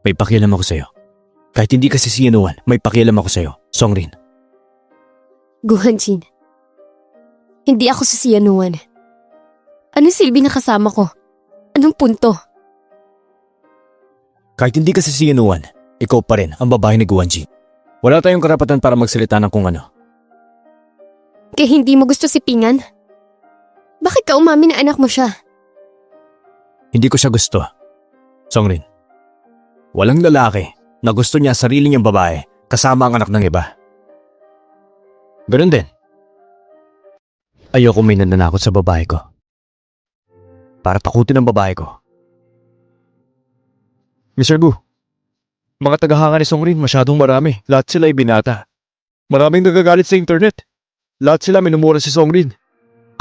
May pakialam ako sa'yo. Kahit hindi kasi si Yanuan, may pakialam ako sa'yo, Songrin. Guhanjin, hindi ako si Yanuan. Anong silbi na kasama ko? Anong punto? Kahit hindi kasi si Yanuan, ikaw pa rin ang babae ni Guanjin. Wala tayong karapatan para magsalita ng kung ano. Kaya hindi mo gusto si Pingan? Bakit ka umamin na anak mo siya? Hindi ko siya gusto. Songrin, walang lalaki na gusto niya sarili niyang babae kasama ang anak ng iba. Ganun din. Ayoko may nananakot sa babae ko. Para takutin ang babae ko. Mr. Gu, mga tagahanga ni Songrin masyadong marami. Lahat sila ay binata. Maraming nagagalit sa internet. Lahat sila minumura si Songrin.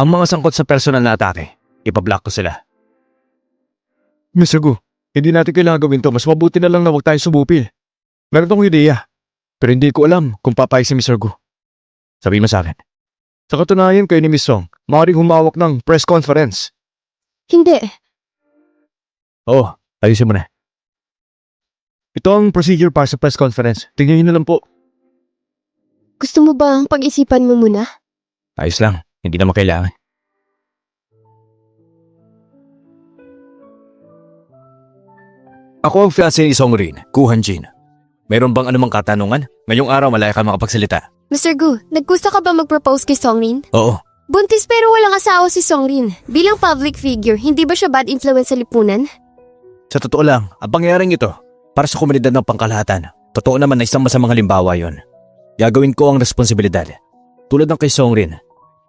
Ang mga sangkot sa personal na atake, ipablock ko sila. Mr. Gu, hindi natin kailangan gawin to. Mas mabuti na lang na huwag tayo sumupil. Meron akong ideya. Pero hindi ko alam kung papayag si Mr. Gu. Sabihin mo sa akin. Sa katunayan kayo ni Miss Song, maaaring humawak ng press conference. Hindi. Oo, ayusin mo na. Ito ang procedure para sa press conference. Tingnan niyo na lang po. Gusto mo bang pag-isipan mo muna? Ayos lang, hindi naman kailangan. Ako ang fiancé ni Songrin, Guhanjin. Mayroon bang anumang katanungan? Ngayong araw malaya ka makapagsalita. Mr. Gu, naggusto ka ba mag-propose kay Songrin? Oo, Buntis pero walang asawa si Songrin. Bilang public figure, hindi ba siya bad influence sa lipunan? sa totoo lang, ang pangyayaring ito, para sa komunidad ng pangkalahatan, totoo naman na isang masamang halimbawa yon. Gagawin ko ang responsibilidad. Tulad ng kay Songrin,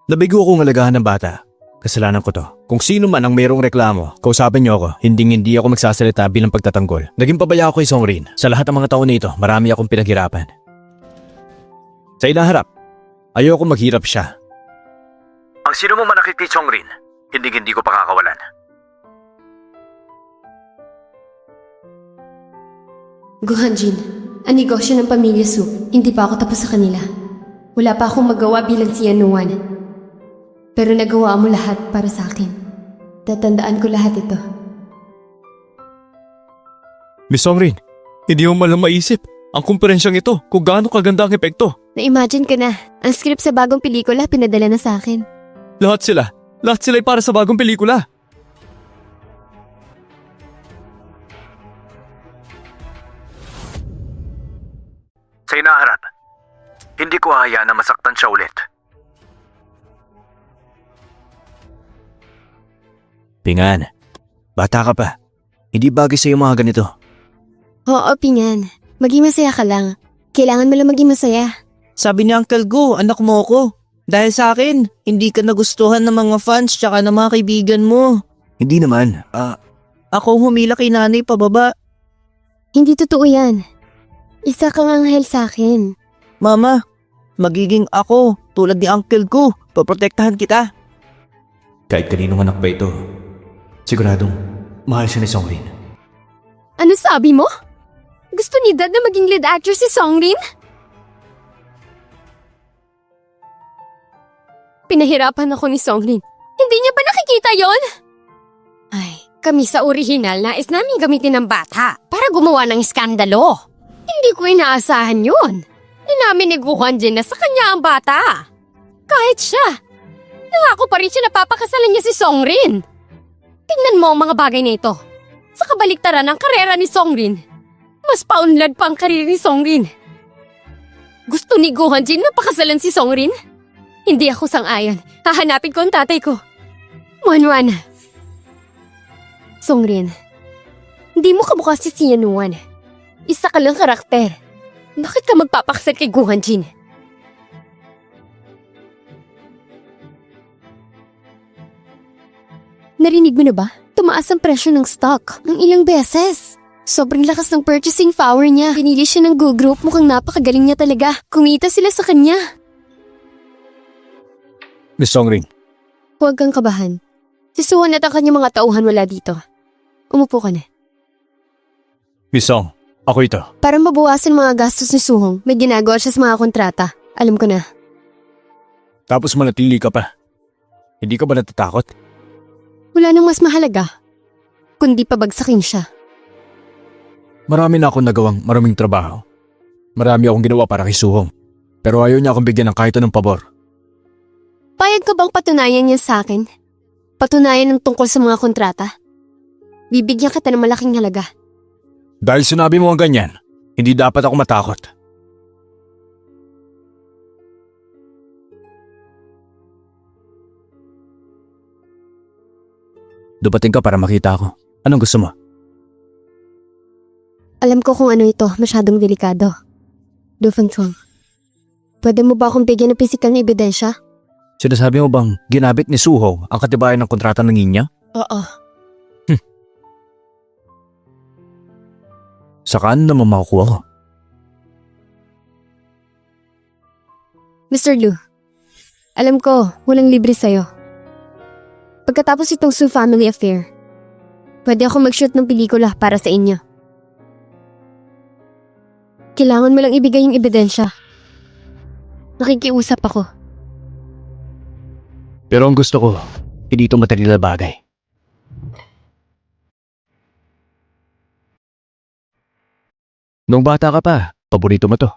nabigo akong alagahan ng bata. Kasalanan ko to. Kung sino man ang mayroong reklamo, kausapin niyo ako, hindi ako magsasalita bilang pagtatanggol. Naging pabaya ako kay Songrin. Sa lahat ng mga taon nito, marami akong pinaghirapan. Sa inaharap, ayoko maghirap siya. Ang sino mo manakit kay Songrin, hindi ko pakakawalan. Guhanjin, ang negosyo ng pamilya Su, hindi pa ako tapos sa kanila. Wala pa akong magawa bilang si Yanuan. Pero nagawa mo lahat para sa akin. Tatandaan ko lahat ito. Miss Songrin, hindi mo malang maisip ang kumperensyang ito kung gaano kaganda ang epekto. Na-imagine ka na, ang script sa bagong pelikula pinadala na sa akin. Lahat sila ay para sa bagong pelikula. Sa inaharap, hindi ko hayaan na masaktan siya ulit. Pingan, bata ka pa. Hindi bagay sa'yo mga ganito. Oo, Pingan. Maging masaya ka lang. Kailangan mo lang maging masaya. Sabi ni Uncle Go, anak mo ko. Dahil sa akin, hindi ka nagustuhan ng mga fans tsaka ng mga kaibigan mo. Hindi naman. Ako humila kay nanay pababa. Hindi totoo yan. Isa kang anghel sa akin. Mama, magiging ako tulad ni Uncle Go. Poprotektahan kita. Kahit kaninong anak ba ito, siguradong mahal siya ni Songrin. Ano sabi mo? Gusto ni Dad na maging lead actor si Songrin? Pinahirapan ako ni Songrin. Hindi niya ba nakikita yon? Ay, kami sa orihinal nais namin gamitin ng bata para gumawa ng iskandalo. Hindi ko inaasahan yun. Inamin ni Guhanjin na sa kanya ang bata. Kahit siya. Nangako pa rin siya na papakasalan niya si Songrin. Tingnan mo ang mga bagay na ito. Sa kabaliktaran ng karera ni Songrin, mas paunlad pa ang karir ni Songrin. Gusto ni Guhanjin na pakasalan si Songrin? Hindi ako sang-ayon. Hahanapin ko ang tatay ko. Wanwan. Songrin, hindi mo kabukas si Yanuan. Isa ka lang karakter. Bakit ka magpapakasal kay Guhanjin? Narinig mo na ba? Tumaas ang presyo ng stock ng ilang beses. Sobrang lakas ng purchasing power niya. Pinili siya ng Go Group, mukhang napakagaling niya talaga. Kumita sila sa kanya. Miss Songrin, Huwag kang kabahan. Si Suhan at ang kanyang mga tauhan wala dito. Umupo ka na. Miss Song, ako ito. Para mabawasan mga gastos ni Suhong, may ginagawa siya sa mga kontrata. Alam ko na. Tapos manatili ka pa. Hindi ka ba natatakot? Wala nang mas mahalaga, kundi pabagsakin siya. Marami na akong nagawang maraming trabaho. Marami akong ginawa para kay Suhong. Pero ayaw niya akong bigyan ng kahit anong pabor. Payag ka bang patunayan niya sa akin? Patunayan ng tungkol sa mga kontrata? Bibigyan kita ng malaking halaga. Dahil sinabi mo ang ganyan, hindi dapat ako matakot. Dumating ka para makita ako. Anong gusto mo? Alam ko kung ano ito, masyadong delikado. Du Fengchong, pwede mo ba akong bigyan ng pisikal na ebidensya? Sinasabi mo bang ginabit ni Suho ang katibayan ng kontrata ng Ninya? Oo. Saan naman makukuha ko? Mr. Lu, alam ko, walang libre sa'yo. Pagkatapos itong Su family affair, pwede ako mag-shoot ng pelikula para sa inyo. Kailangan mo lang ibigay yung ebidensya. Nakikiusap ako. Pero ang gusto ko, hindi ito material na bagay. Nung bata ka pa, paborito mo to.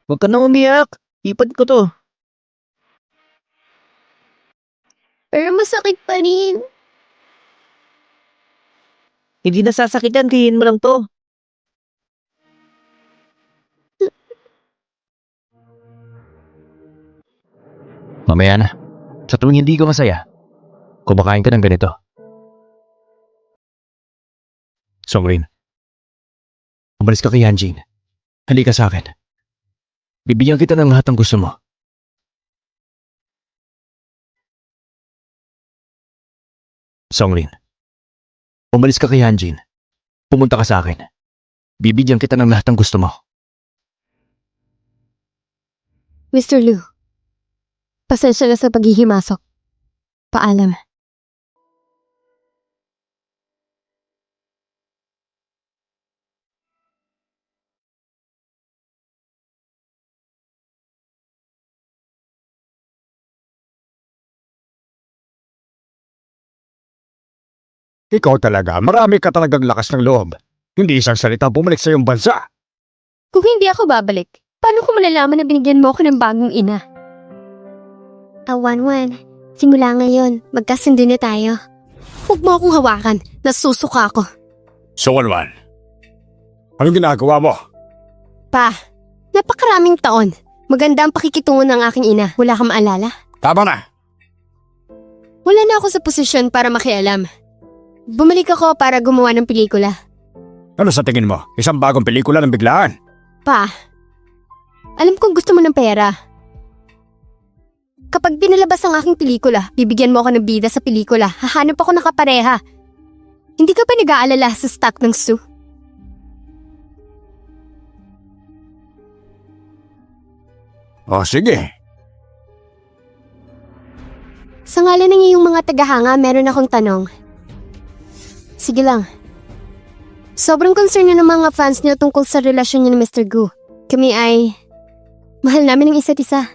Huwag ka na umiyak. Ipad ko to. Pero masakit pa rin. Hindi nasasakitan, tihin mo lang to. Mamaya na. Sa tuwing hindi ka masaya, kumakain ka ng ganito. Songrin, umalis ka kay Hanjin. Halika sa akin. Bibigyan kita ng lahat ng gusto mo. Songrin, umalis ka kay Hanjin. Pumunta ka sa akin. Bibigyan kita ng lahat ng gusto mo. Mr. Lu, pasensya na sa paghihimasok. Paalam. Ikaw talaga, marami ka talagang lakas ng loob. Hindi isang salita bumalik sa iyong bansa. Kung hindi ako babalik, paano ko malalaman na binigyan mo ako ng bagong ina? Wanwan, simula ngayon, magkasundo na tayo. Huwag mo akong hawakan, nasusuka ako. So, Wanwan, anong ginagawa mo? Pa, napakaraming taon. Maganda ang pakikitungo ng aking ina, wala kang maalala? Tama na. Wala na ako sa posisyon para makialam. Bumalik ako para gumawa ng pelikula. Ano sa tingin mo? Isang bagong pelikula ng biglaan? Pa, alam kong gusto mo ng pera. Kapag pinalabas ang aking pelikula, bibigyan mo ako ng bida sa pelikula. Hahanap ako ng kapareha. Hindi ka ba nag-aalala sa stock ng Su? O sige. Sa ngalan ng iyong mga tagahanga, meron akong tanong. Sige lang. Sobrang concern na ng mga fans niyo tungkol sa relasyon niyo ni Mr. Gu. Kami ay mahal namin ang isa't isa.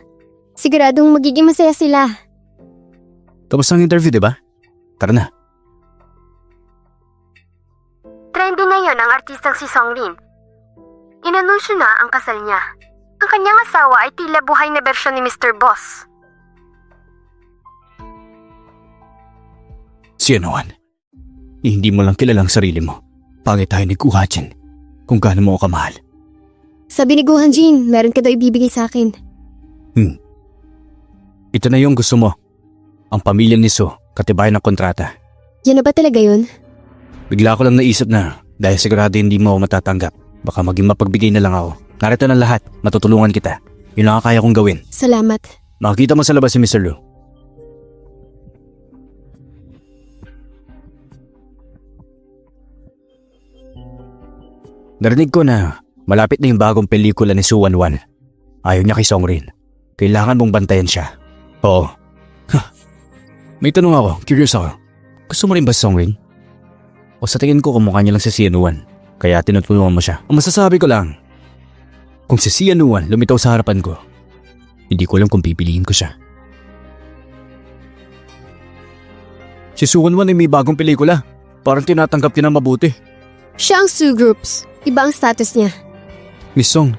Siguradong magiging masaya sila. Tapos ang interview, di ba? Tara na. Trendy ngayon ang artistang si Songlin. Inanunsyo na ang kasal niya. Ang kanyang asawa ay tila buhay na bersyon ni Mr. Boss. Si Anuan, hindi mo lang kilala ang sarili mo. Pangit tayo ni Guhajin kung gaano mo ako kamahal. Sabi ni Gu Hanjin, meron ka daw ibibigay sa akin. Ito na yung gusto mo. Ang pamilya ni Su, katibayan ng kontrata. Yan na ba talaga yun? Bigla ko lang naisip na dahil sigurado hindi mo ako matatanggap. Baka maging mapagbigay na lang ako. Narito na lahat, matutulungan kita. Yun lang ang kaya kong gawin. Salamat. Makikita mo sa labas si Mr. Lu. Narinig ko na malapit na yung bagong pelikula ni Su Wanwan. Ayaw niya kay Songrin. Kailangan mong bantayan siya. Oo. May tanong ako, curious ako. Gusto mo rin ba si Songrin? O sa tingin ko kumukha niya lang si Sianuan, kaya tinutulungan mo siya. Ang masasabi ko lang, kung si Sianuan lumitaw sa harapan ko, hindi ko alam kung pipiliin ko siya. Si Suwon ay may bagong pelikula. Parang tinatanggap niya na mabuti. Siya ang Sue Groups. Iba ang status niya. Miss Song,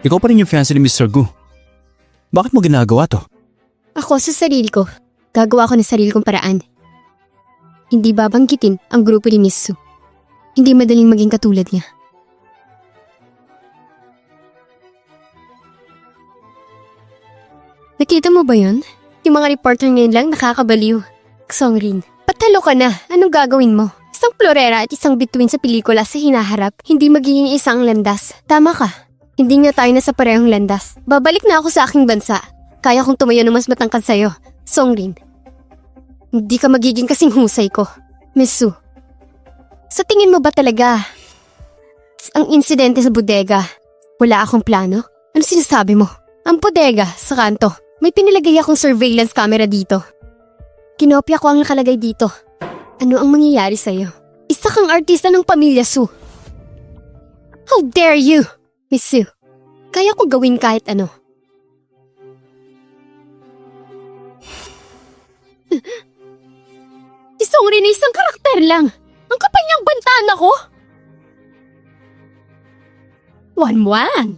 ikaw pa rin yung fiancé ni Mr. Gu. Bakit mo ginagawa to? Ako sa sarili ko. Gagawa ko ng sarili kong paraan. Hindi babanggitin ang grupo ni Miss Sue. Hindi madaling maging katulad niya. Nakita mo ba yun? Yung mga reporter ngayon lang nakakabaliw. Songrin, patalo ka na. Anong gagawin mo? Isang florera at isang bituin sa pelikula sa hinaharap, hindi magiging isang landas. Tama ka. Hindi nga tayo nasa parehong landas. Babalik na ako sa aking bansa. Kaya kong tumayo ng mas matangkad sa'yo. Songrin. Hindi ka magiging kasing husay ko. Miss Sue. Sa tingin mo ba talaga? Ang insidente sa bodega. Wala akong plano? Ano sinasabi mo? Ang bodega sa kanto. May pinilagay akong surveillance camera dito. Kinopya ko ang nakalagay dito. Ano ang mangyayari sa'yo? Isa kang artista ng pamilya Sue. How dare you, Miss Sue? Kaya ko gawin kahit ano. Si Songrin ay isang karakter lang. Ang kapal niyang bantaan ako. Wanwan.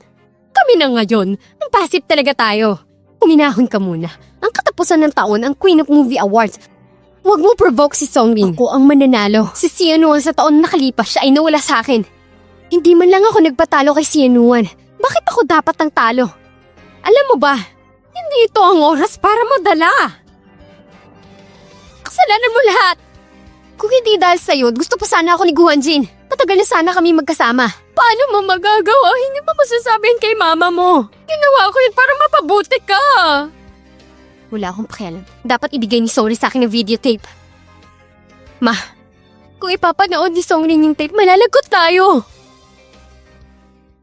Kami na ngayon. Ang passive talaga tayo. Uminahon ka muna. Ang katapusan ng taon ang Queen of Movie Awards. Huwag mo provoke si Songrin. Ako ang mananalo. Si Sianuan sa taon na nakalipas siya ay nawala sa akin. Hindi man lang ako nagpatalo kay Sianuan. Bakit ako dapat ang talo? Alam mo ba, hindi ito ang oras para madala. Kasalanan mo lahat. Kung hindi dahil sa'yo, gusto pa sana ako ni Guhanjin. Matagal na sana kami magkasama. Paano mo magagawa? Hindi mo masasabihin kay mama mo. Ginawa ko yun para mapabuti ka. Wala akong pakialam. Dapat ibigay ni Songrin sa akin ng videotape. Ma, kung ipapanood ni Songrin yung tape, malalagot tayo.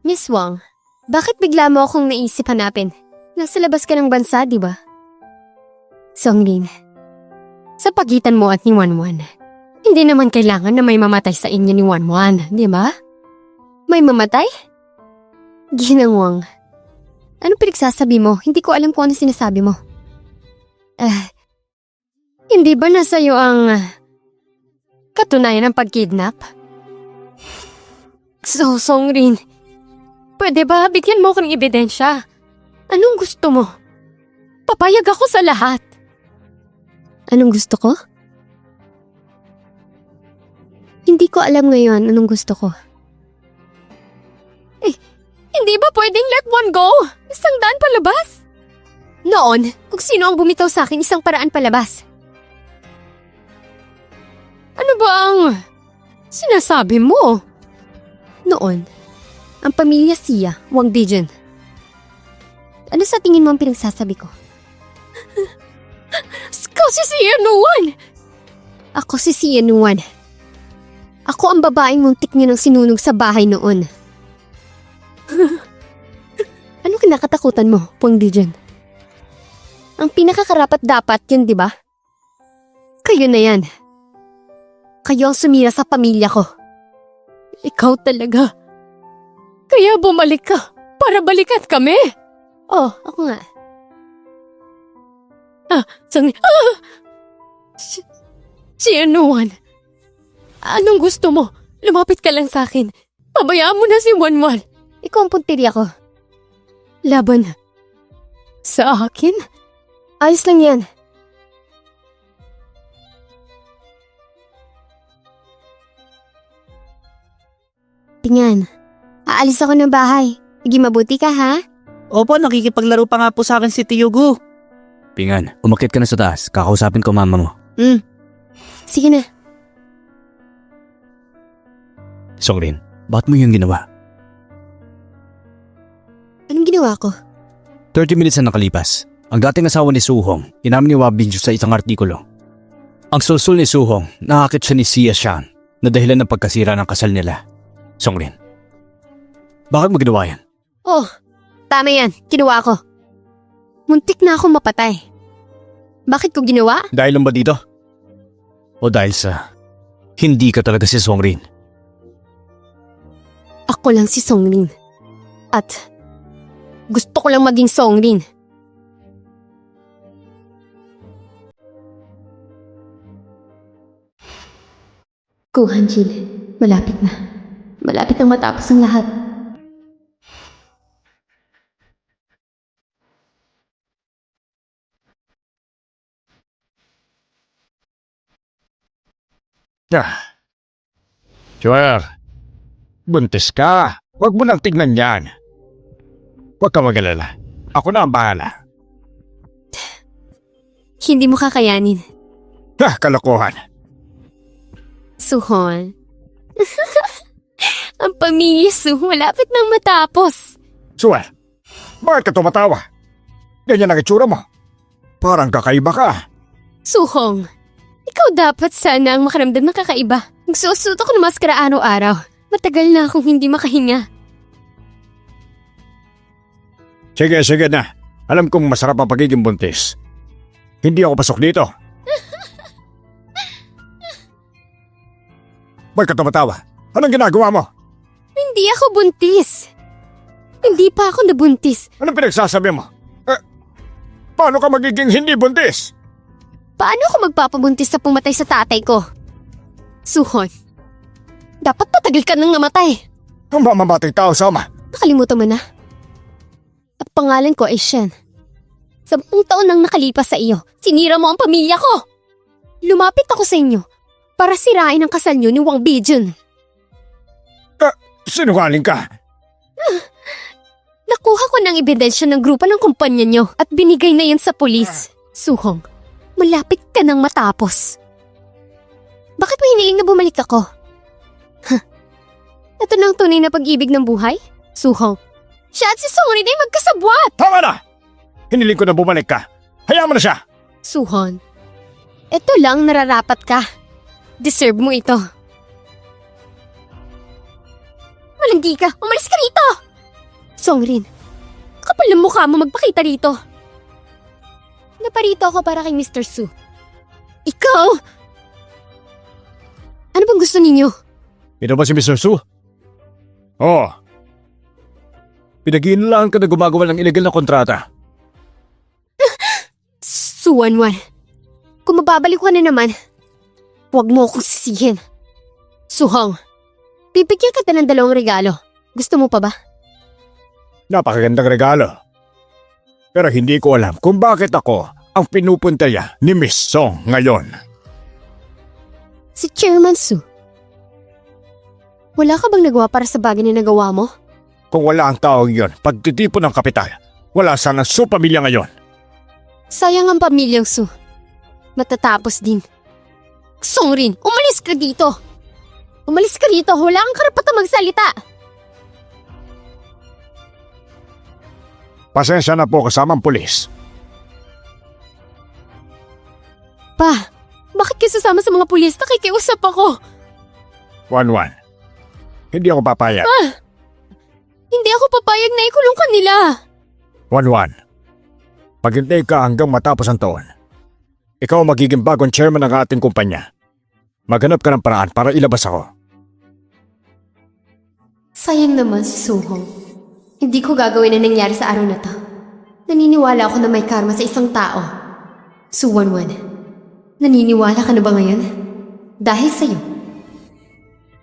Miss Wang, bakit bigla mo akong naisip hanapin? Nasa labas ka ng bansa, di ba? Songrin, sa pagitan mo at ni Wanwan, hindi naman kailangan na may mamatay sa inyo ni Wanwan, di ba? May mamatay? Ginang, ano pinagsasabi mo? Hindi ko alam kung ano sinasabi mo. Hindi ba nasa iyo ang katunayan ng pagkidnap? So, Songrin, pwede ba bigyan mo ko ng ebidensya? Anong gusto mo? Papayag ako sa lahat. Anong gusto ko? Hindi ko alam ngayon anong gusto ko. Hindi ba pwedeng let one go? Isang daan palabas? Noon, kung sino ang bumitaw sa akin, isang paraan palabas. Ano ba ang sinasabi mo? Noon, ang pamilya Sia, Wang Bijun. Ano sa tingin mo ang pinagsasabi ko? Ikaw si Sia Nuwan! Ako si Sia Nuwan. Ako ang babaeng muntik niyo nang sinunog sa bahay noon. Ano kinakatakutan mo, Wang Bijun? Ang pinakakarapat dapat yun, di ba? Kayo na yan. Kayo ang sumira sa pamilya ko. Ikaw talaga. Kaya bumalik ka para balikan kami. Oh, ako nga. Si Anuan. Anong gusto mo? Lumapit ka lang sa akin. Pabayaan mo na si Wanwan. Ikaw ang puntiri ako. Laban. Sa akin? Ayos lang yan. Tingnan. Aalis ako ng bahay. Naging mabuti ka, ha? Opo, nakikipaglaro pa nga po sa akin si Tio Gu. Pingan, umakyat ka na sa taas. Kakausapin ko mama mo. Sige na. Songrin, bakit mo yung ginawa? Anong ginawa ko? 30 minutes na nakalipas. Ang dating asawa ni Suhong, inamin ni Wabinju sa isang artikulo. Ang sulsul ni Suhong, nakakit siya ni Sia Shan na dahilan ng pagkasira ng kasal nila. Songrin, bakit mo ginawa yan? Oh, tama yan. Ginawa ko. Muntik na akong mapatay. Bakit ko ginawa? Dahil lang ba dito? O dahil sa hindi ka talaga si Songrin? Ako lang si Songrin. At gusto ko lang maging Songrin. Go, Hanjil. Malapit na. Malapit nang matapos ang lahat. Joel, buntis ka. Huwag mo nang tignan yan. Huwag ka mag-alala. Ako na ang bahala. Hindi mo kakayanin. Kalokohan. Suhon. Ang pamilya Su, malapit nang matapos. Joel, bakit ka tumatawa? Ganyan ang itsura mo. Parang kakaiba ka. Suhong, ikaw dapat sana ang makaramdam ng kakaiba. Nagsusuot ako ng maskara araw-araw. Matagal na akong hindi makahinga. Sige na. Alam kong masarap ang pagiging buntis. Hindi ako pasok dito. Bakit ka tumatawa? Anong ginagawa mo? Hindi ako buntis. Hindi pa ako nabuntis. Anong pinagsasabi mo? Paano ka magiging hindi buntis? Paano ako magpapabuntis sa pumatay sa tatay ko? Suhon, dapat patagal ka nang namatay. Ang mamamatay tao, Sama. Nakalimutan mo na. At pangalan ko ay Shen. 10 taon nang nakalipas sa iyo. Sinira mo ang pamilya ko. Lumapit ako sa inyo para sirain ang kasal niyo ni Wang Bijun. Sinungaling ka. Nakuha ko ng ebidensya ng grupo ng kumpanya niyo at binigay na yan sa polis. Suhong, malapit ka nang matapos. Bakit mo hiniling na bumalik ako? Ito na ang tunay na pag-ibig ng buhay? Suhong, siya at si Songrin ay magkasabwat! Tama na! Hiniling ko na bumalik ka. Hayaan mo na siya. Suhon, ito lang nararapat ka. Deserve mo ito. Malandi ka! Umalis ka rito! Songrin, kapal ng mukha mo magpakita rito. Naparito ako para kay Mr. Su. Ikaw? Ano bang gusto ninyo? Ito ba si Mr. Su? Oo. Pinag-iinalaan ka na gumagawa ng illegal na kontrata. Suwanwan, kung mababalik ka na naman, huwag mo akong sisihin. Suhong, bibigyan kita ng 2 regalo. Gusto mo pa ba? Napakagandang regalo. Pero hindi ko alam kung bakit ako ang pinupuntaya ni Miss Song ngayon. Si Chairman Su. Wala ka bang nagawa para sa bagay na nagawa mo? Kung wala ang taong yon, pagtitipon ng kapital, wala sanang Su pamilya ngayon. Sayang ang pamilyang Su. Matatapos din. Songrin, umalis ka dito! Umalis ka dito, wala kang karapatang magsalita! Pasensya na po kasamang pulis. Pa, bakit kayo sasama sa mga pulis? Nakikiusap ako! 1-1. Hindi ako papayag. Hindi ako papayag na ikulong ka nila! 1-1. Maghintay ka hanggang matapos ang taon. Ikaw ang magiging bagong chairman ng ating kumpanya. Maghanap ka ng paraan para ilabas ako. Sayang naman si Suhong. Hindi ko gagawin ang nangyari sa araw na to. Naniniwala ako na may karma sa isang tao. Suwanwan, naniniwala ka na ba ngayon? Dahil sa'yo,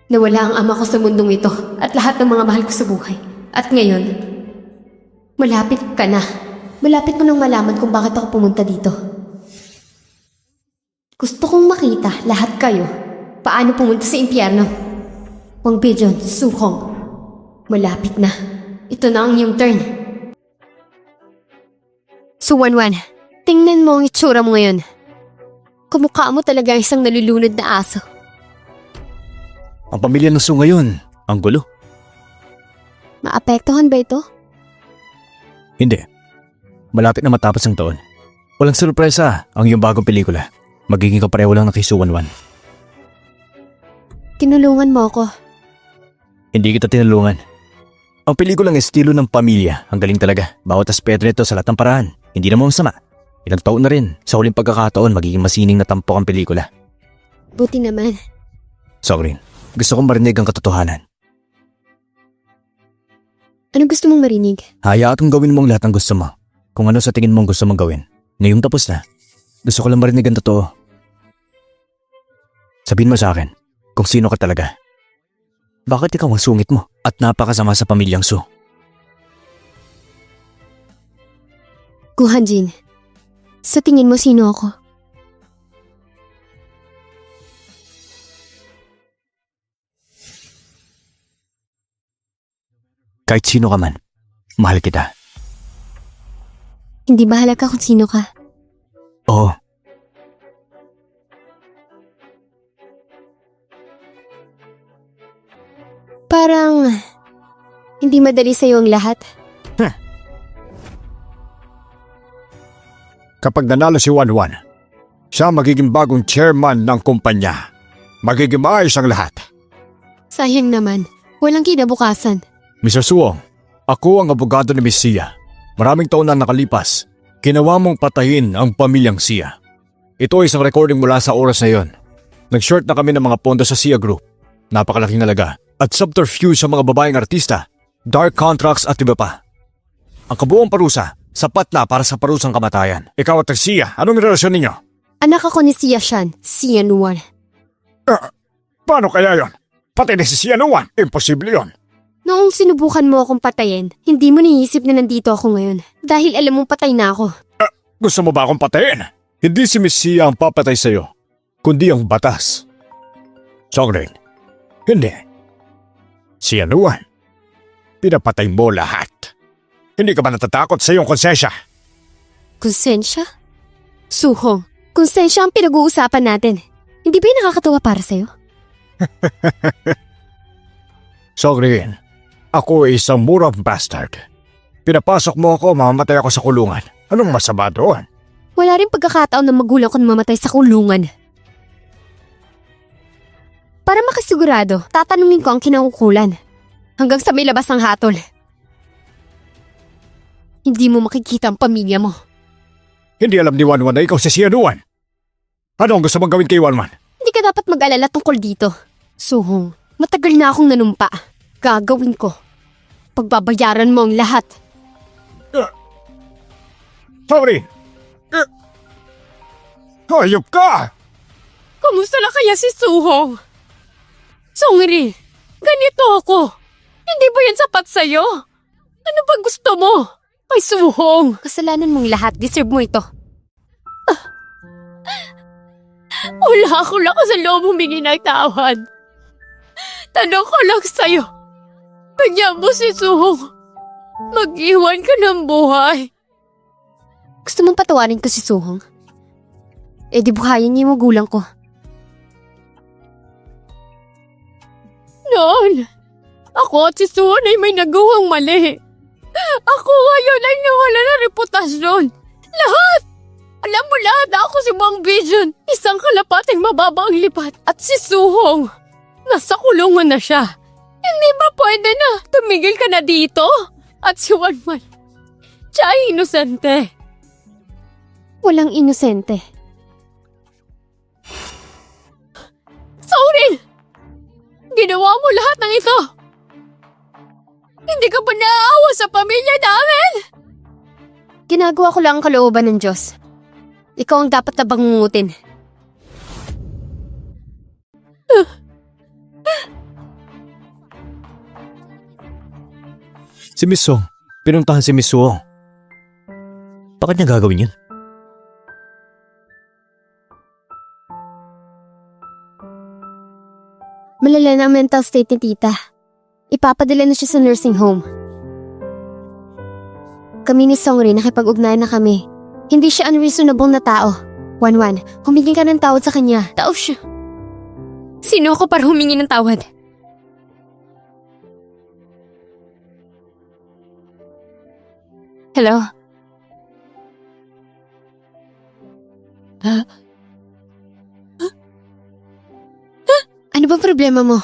nawala ang ama ko sa mundong ito at lahat ng mga mahal ko sa buhay. At ngayon, malapit ka na. Malapit mo nang malaman kung bakit ako pumunta dito. Gusto kong makita lahat kayo paano pumunta sa impyerno. Wang Bijun, Suhong, malapit na. Ito na ang iyong turn. Suwanwan, tingnan mo ang itsura mo ngayon. Kumukha mo talaga isang nalulunod na aso. Ang pamilya ng Su ngayon, ang gulo. Maapektuhan ba ito? Hindi. Malapit na matapos ang taon. Walang sorpresa ang iyong bagong pelikula. Magiging kapareho lang na kay Su Wanwan. Tinulungan mo ako. Hindi kita tinulungan. Ang pelikulang estilo ng pamilya, ang galing talaga. Bawat aspeto nito sa lahat ng paraan. Hindi naman masama. Ilang taon na rin. Sa huling pagkakataon, magiging masining na tampok ang pelikula. Buti naman. Songrin, gusto kong marinig ang katotohanan. Ano gusto mong marinig? Hayaan kong gawin mong lahat ng gusto mo. Kung ano sa tingin mong gusto mong gawin. Ngayong tapos na. Gusto ko lang marinig ang totoo. Sabihin mo sa akin, kung sino ka talaga. Bakit ikaw ang sungit mo at napakasama sa pamilyang Su? Guhanjin, sa tingin mo sino ako? Kahit sino ka man, mahal kita. Hindi bahala ka kung sino ka. Oo. Parang hindi madali sa'yo ang lahat. Kapag nanalo si Wanwan, siya magiging bagong chairman ng kumpanya. Magiging maayos ang lahat. Sayang naman, walang kinabukasan. Mr. Suong, ako ang abogado ni Miss Sia. Maraming taon na nakalipas, ginawa mong patayin ang pamilyang Sia. Ito ay isang recording mula sa oras na yon. Nag-short na kami ng mga pondo sa Sia Group. Napakalaking halaga. At subterfuge sa mga babaeng artista, dark contracts at iba pa. Ang kabuong parusa, sapat na para sa parusang kamatayan. Ikaw at Sia, anong relasyon ninyo? Anak ako ni Sia Shan, Sia Nuwan. Paano kaya yon? Pati na si Sia Nuwan, imposible yon. Noong sinubukan mo akong patayin, hindi mo niisip na nandito ako ngayon. Dahil alam mong patay na ako. Gusto mo ba akong patayin? Hindi si Miss Sia ang papatay sa'yo, kundi ang batas. Songrin, hindi. Si Anuan, pinapatay mo lahat. Hindi ka ba natatakot sa iyong konsensya? Konsensya? Suhong, konsensya ang pinag-uusapan natin. Hindi ba yung nakakatawa para sa'yo? Songrin, ako ay isang murang bastard. Pinapasok mo ako, mamamatay ako sa kulungan. Anong masama doon? Wala rin pagkakataon na magulang ko na mamatay sa kulungan. Para makasigurado, tatanungin ko ang kinaukulan. Hanggang sa may labas ng hatol. Hindi mo makikita ang pamilya mo. Hindi alam ni Wanwan na ikaw si Anuan. Ano ang gusto mong gawin kay Wanwan? Hindi ka dapat mag-alala tungkol dito. Suhong, matagal na akong nanumpa. Gagawin ko. Pagbabayaran mo ang lahat. Sorry! Hayop ka! Kamusta na kaya si Suhong? Songri, ganito ako. Hindi ba yan sapat sa'yo? Ano ba gusto mo? Ay, Suhong. Kasalanan mong lahat. Deserve mo ito. Wala ako lakas sa loob humingi ng tawad. Tanong ko lang sa'yo. Bigyan mo si Suhong. Mag-iwan ka ng buhay. Gusto mong patawarin ko si Suhong? Eh di buhayin niya yung magulang ko. Noon, ako at si Suhong ay may nagawang mali. Ako ngayon ay nawala ng reputasyon. Lahat! Alam mo lahat ako si Mang Vision. Isang kalapating mababa ang lipat. At si Suhong, nasa kulungan na siya. Hindi ba pwede na tumigil ka na dito? At si Wanwan, siya ay inosente. Walang inosente. Sorry! Ginawa mo lahat ng ito. Hindi ka ba naaawa sa pamilya namin? Ginagawa ko lang ang kalooban ng Diyos. Ikaw ang dapat na bangungutin. Si Miss Song, pinuntahan si Miss Suong. Bakit niya gagawin yun? Malala na ang mental state ni tita. Ipapadala na siya sa nursing home. Kami ni Songri nakipag-ugnayan na kami. Hindi siya unreasonable na tao. Wanwan, humingi ka ng tawad sa kanya. Tao siya. Sino ako para humingi ng tawad? Hello? Ano bang problema mo?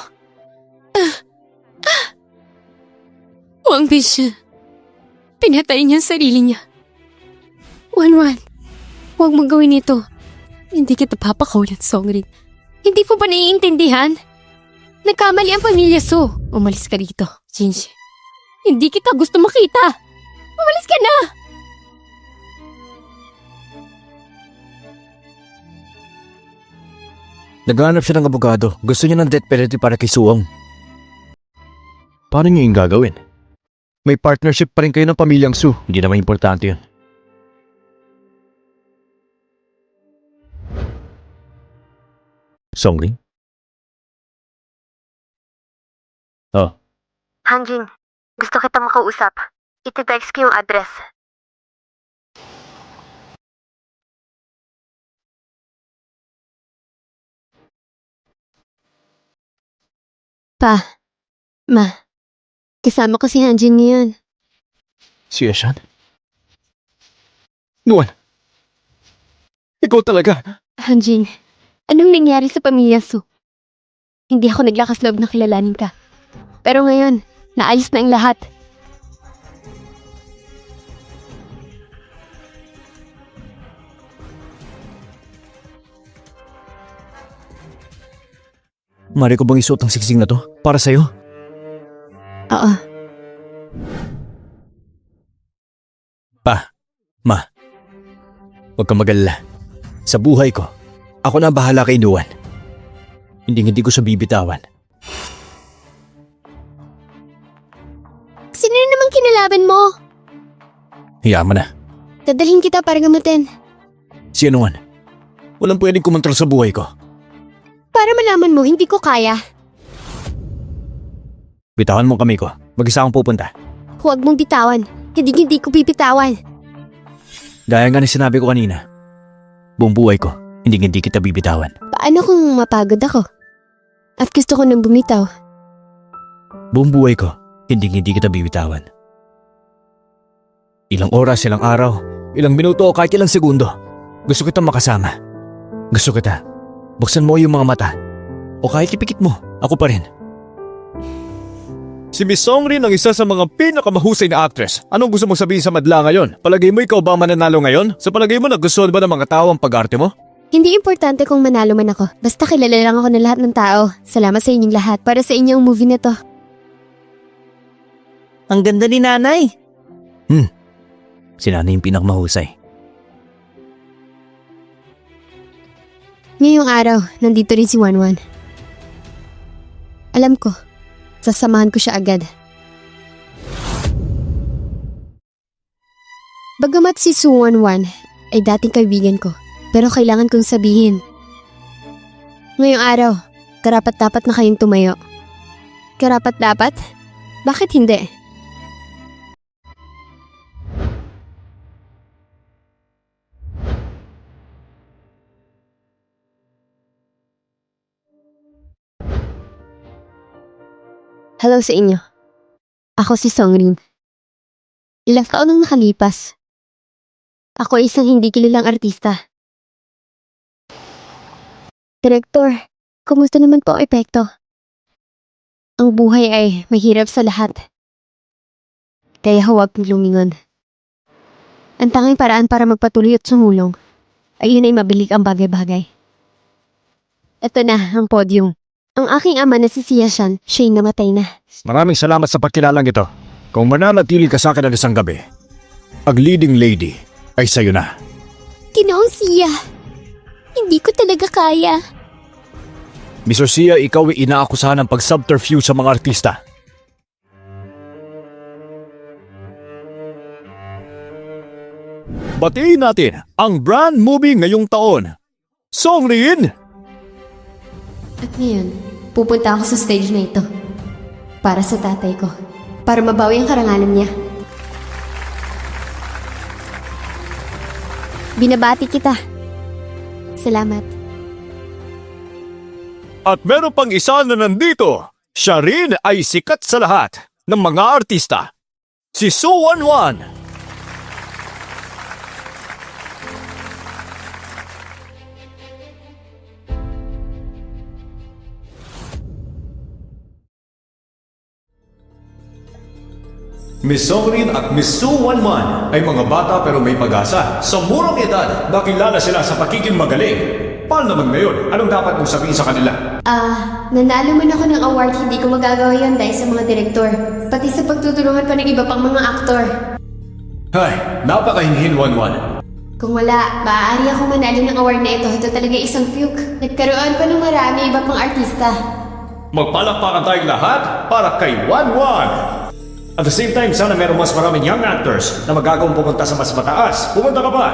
Wang Vision. Pinatay niya ang sarili niya. Wanwan, huwag mong gawin ito. Hindi kita papakawalan, Songrin. Hindi mo ba naiintindihan? Nagkamali ang pamilya Su. Umalis ka dito, Jinji. Hindi kita gusto makita. Umalis ka na! Naghahanap siya ng abogado. Gusto niya ng death penalty para kay Suong. Paano niyo yung gagawin? May partnership pa rin kayo ng pamilyang Su. Hindi naman importante yun. Songling? Oh, Hanjin, gusto kita makausap. Iti-text ko yung address. Pa, ma, kasama ko si Hanjin ngayon. si Eshan? Nuan! Ikaw talaga! Hanjin, anong nangyari sa pamilya Su? Hindi ako naglakas loob na kilalanin ka. Pero ngayon, naayos na ang lahat. Mari ko bang isuot ang siksing na to? Para sa'yo? Oo. Pa, ma, huwag kang mag-alala. Sa buhay ko, ako na bahala kay Nuan. Hindi ko siya bibitawan. Sino na naman kinalaban mo? Hayaan mo na. Dadalhin kita para gamutin. Si Nuan, walang pwedeng kumontrol sa buhay ko. Para malaman mo, hindi ko kaya. Bitawan mo kami ko. Mag-isa akong pupunta. Huwag mong bitawan. Hindi ko bibitawan. Gaya nga ng sinabi ko kanina. Buong buhay ko, hindi kita bibitawan. Paano kung mapagod ako? At gusto ko nang bumitaw? Buong buhay ko, hindi kita bibitawan. Ilang oras, ilang araw, ilang minuto o kahit ilang segundo. Gusto kitang makasama. Gusto kita. Buksan mo yung mga mata. O kahit ipikit mo, ako pa rin. Si Miss Songrin ang isa sa mga pinakamahusay na actress. Anong gusto mong sabihin sa madla ngayon? Palagay mo ikaw ba mananalo ngayon? Sa palagay mo nagustuhan ba ng mga tao ang pag-arte mo? Hindi importante kung manalo man ako. Basta kilala lang ako ng lahat ng tao. Salamat sa inyong lahat para sa inyong movie na to. Ang ganda ni nanay. Si nanay yung pinakamahusay. Ngayong araw, nandito rin si Wanwan. Alam ko, sasamahan ko siya agad. Bagamat si Su Wanwan ay dating kaibigan ko, pero kailangan kong sabihin. Ngayong araw, karapat-dapat na kayong tumayo. Karapat-dapat? Bakit hindi? Hello sa inyo. Ako si Songrin. Ilang taon nang nakalipas. Ako ay isang hindi kilalang artista. Direktor, kumusta naman po ang epekto? Ang buhay ay mahirap sa lahat. Kaya huwag lumingon. Ang tanging paraan para magpatuloy at sumulong ay yun ay mabilik ang bagay-bagay. Ito na ang podium. Ang aking ama na si Siya-san, siya'y namatay na. Maraming salamat sa pagkilalang ito. Kung mananatili ka sa akin ng isang gabi, ang leading lady ay sa'yo na. Ginoong Siya, hindi ko talaga kaya. Mr. Sia, ikaw ay inaakusahan ng pag-subterfuge sa mga artista. Batiin natin ang brand movie ngayong taon. Songrin! At ngayon, pupunta ako sa stage na ito. Para sa tatay ko. Para mabawi ang karangalan niya. Binabati kita. Salamat. At meron pang isa na nandito. Siya rin ay sikat sa lahat ng mga artista. Si Su Wanwan. Miss Songrin at Miss Su Wanwan ay mga bata pero may pag-asa. Sa murang edad, nakilala sila sa pagiging magaling. Paano naman ngayon? Anong dapat mong sabihin sa kanila? Nanalo man ako ng award, hindi ko magagawa yun dahil sa mga direktor. Pati sa pagtutulungan pa ng iba pang mga aktor. Ay, napakahinhin Wanwan. Kung wala, maaari akong manalo ng award na ito. Ito talaga isang fluke. Nagkaroon pa ng marami iba pang artista. Magpalakpakan tayong lahat para kay Wanwan! At the same time, sana meron mas maraming young actors na magagawang pumunta sa mas mataas. Pumunta ka ba?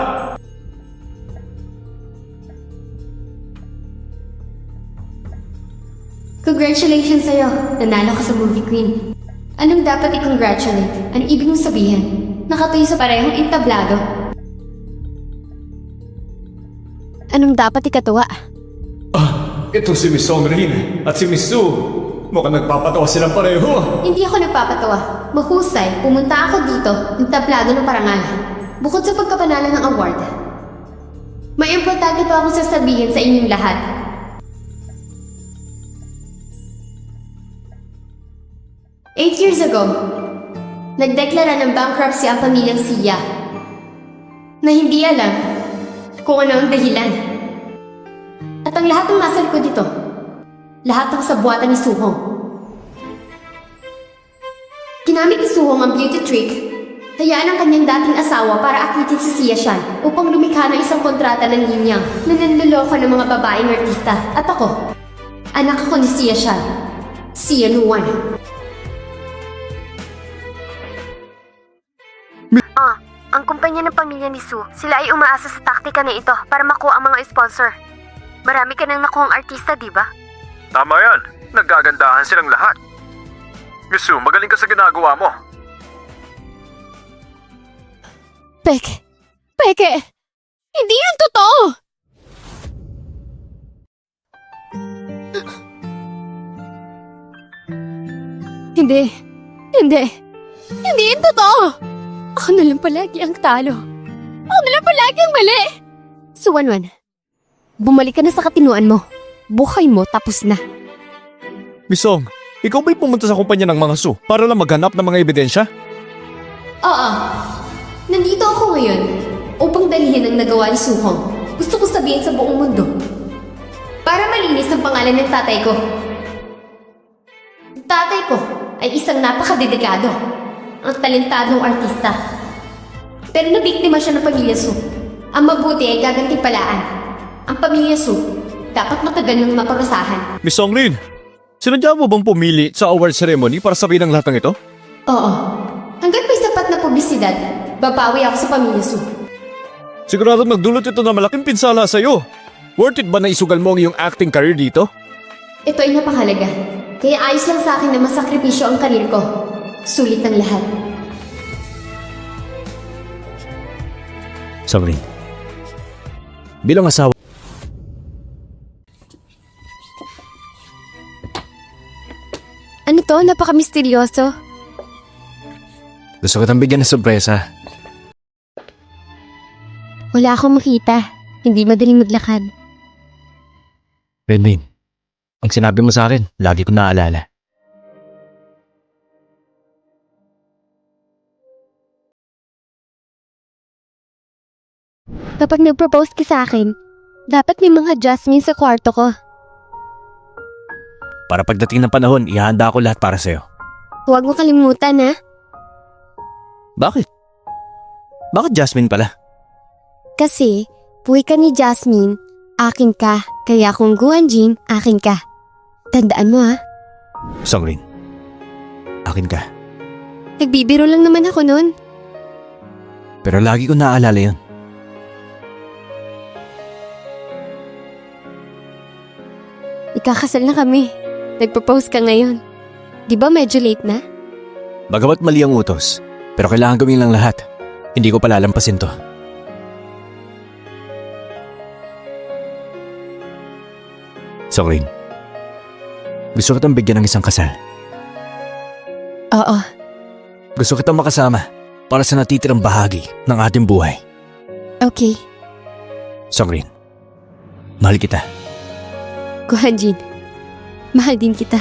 Congratulations sa'yo. Nanalo ka sa movie queen. Anong dapat i-congratulate? Anong ibig mong sabihin? Nakatuyo sa parehong entablado. Anong dapat ikatuwa? Ito si Miss Songrin at si Miss Sue. Mukhang nagpapatawa silang pareho. Hindi ako nagpapatawa. Mahusay, pumunta ako dito, entablado ng parangal. Bukod sa pagkapanalo ng award. May importante pa akong sasabihin sa inyong lahat. Eight years ago, nagdeklara ng bankruptcy ang pamilyang Sia na hindi alam kung ano ang dahilan. At ang lahat ng nasa likod dito, lahat ng sabuatan ni Suhong. Ginamit ni Suhong ang beauty trick, hayaan ang kanyang dating asawa para akitin si Sia Shan upang lumikha ng isang kontrata ng linyang na nanloloko ng mga babaeng artista. At ako, anak ako ni Sia Shan, Sia Nuwan. Ang kumpanya ng pamilya ni Sue, sila ay umaasa sa taktika na ito para makuha ang mga sponsor. Marami ka nang nakuhang artista, di ba? Tama yan. Nagagandahan silang lahat. Miss Sue, magaling ka sa ginagawa mo. Peke! Hindi yan totoo! Hindi yan totoo! Ako na lang palagi ang talo. Ako na lang palagi ang mali! So, Wanwan, bumalik ka na sa katinuan mo. Buhay mo tapos na. Miss Song, ikaw ba'y pumunta sa kumpanya ng mga Sue para lang maghanap ng mga ebidensya? Oo. Nandito ako ngayon upang dalhin ang nagawa ni Suhong. Gusto ko sabihin sa buong mundo. Para malinis ang pangalan ng tatay ko. Ang tatay ko ay isang napakadedikado. Ang talentadong artista. Pero nabiktima siya ng pamilya Su. Ang mabuti ay gagantipalaan. Ang pamilya Su, dapat matagal nang maparusahan. Miss Songrin, sinadya mo bang pumili sa award ceremony para sabihin ang lahat ng ito? Oo. Hanggat may sapat na publisidad, babawi ako sa pamilya Su. Sigurado magdulot ito na malaking pinsala sa'yo. Worth it ba na isugal mo ang iyong acting career dito? Ito ay napakahalaga. Kaya ayos lang sa akin na masakripisyo ang karir ko. Sulit ang lahat. Songrin, bilang asawa, Ano to? Napaka-misteryoso. gusto ko tang bigyan ng sorpresa. Wala akong makita. Hindi madaling maglakad. Renmin, ang sinabi mo sa akin, lagi ko naaalala. Kapag nag-propose ka sa akin, dapat may mga adjustments sa kwarto ko. Para pagdating ng panahon, ihahanda ko lahat para sa'yo. Huwag mo kalimutan, ha? Bakit? Bakit Jasmine pala? Kasi, puwi ka ni Jasmine, akin ka. Kaya kung Guanjin, akin ka. Tandaan mo, ha? Songrin, akin ka. Nagbibiro lang naman ako nun. Pero lagi ko naaalala yun. Ikakasal na kami. Nag-propose ka ngayon. Di ba medyo late na? Bagamat mali ang utos, pero kailangan gawin lang lahat. Hindi ko palalampasin to. Songrin, gusto kitang bigyan ng isang kasal. Oo. Gusto kitang makasama para sa natitirang bahagi ng ating buhay. Okay. Songrin, mahal kita. Guanjin, mahal din kita.